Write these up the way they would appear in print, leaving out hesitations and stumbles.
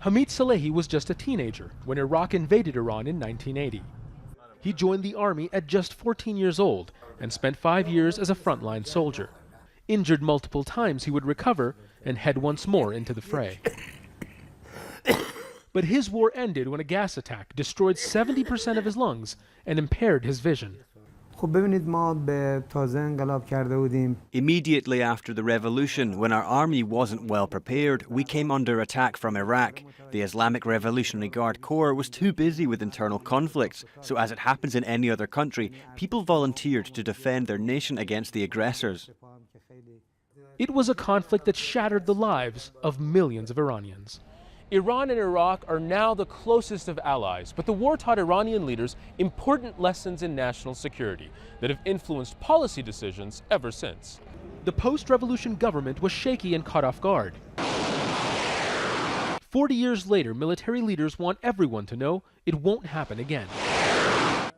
Hamid Salehi was just a teenager when Iraq invaded Iran in 1980. He joined the army at just 14 years old and spent 5 years as a frontline soldier. Injured multiple times, he would recover and head once more into the fray. But his war ended when a gas attack destroyed 70% of his lungs and impaired his vision. Immediately after the revolution, when our army wasn't well prepared, we came under attack from Iraq. The Islamic Revolutionary Guard Corps was too busy with internal conflicts, so as it happens in any other country, people volunteered to defend their nation against the aggressors. It was a conflict that shattered the lives of millions of Iranians. Iran and Iraq are now the closest of allies, but the war taught Iranian leaders important lessons in national security that have influenced policy decisions ever since. The post-revolution government was shaky and caught off guard. 40 years later, military leaders want everyone to know it won't happen again.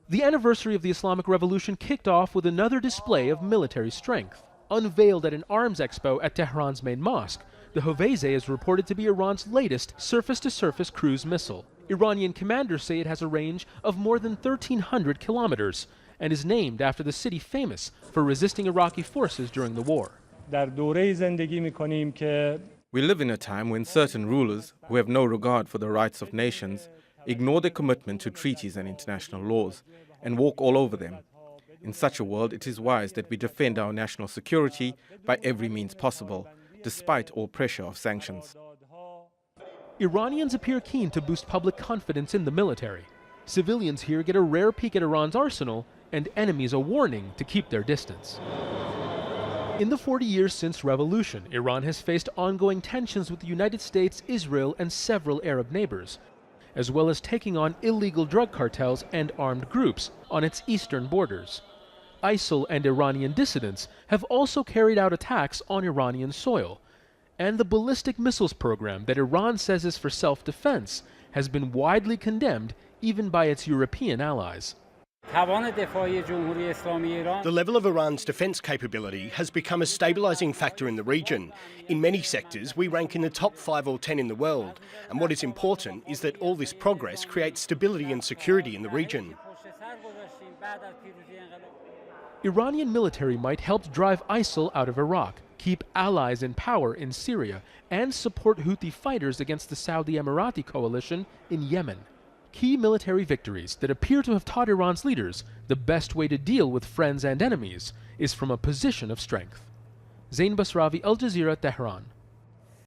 The anniversary of the Islamic Revolution kicked off with another display of military strength. Unveiled at an arms expo at Tehran's main mosque, the Hoveyzeh is reported to be Iran's latest surface-to-surface cruise missile. Iranian commanders say it has a range of more than 1,300 kilometers and is named after the city famous for resisting Iraqi forces during the war. We live in a time when certain rulers, who have no regard for the rights of nations, ignore their commitment to treaties and international laws and walk all over them. In such a world, it is wise that we defend our national security by every means possible, despite all pressure of sanctions. Iranians appear keen to boost public confidence in the military. Civilians here get a rare peek at Iran's arsenal and enemies a warning to keep their distance. In the 40 years since revolution, Iran has faced ongoing tensions with the United States, Israel, and several Arab neighbors, as well as taking on illegal drug cartels and armed groups on its eastern borders. ISIL and Iranian dissidents have also carried out attacks on Iranian soil, and the ballistic missiles program that Iran says is for self-defense has been widely condemned even by its European allies. The level of Iran's defence capability has become a stabilising factor in the region. In many sectors, we rank in the top 5 or 10 in the world, and what is important is that all this progress creates stability and security in the region. Iranian military might help drive ISIL out of Iraq, keep allies in power in Syria, and support Houthi fighters against the Saudi Emirati coalition in Yemen. Key military victories that appear to have taught Iran's leaders the best way to deal with friends and enemies is from a position of strength. Zain Basravi, Al Jazeera, Tehran.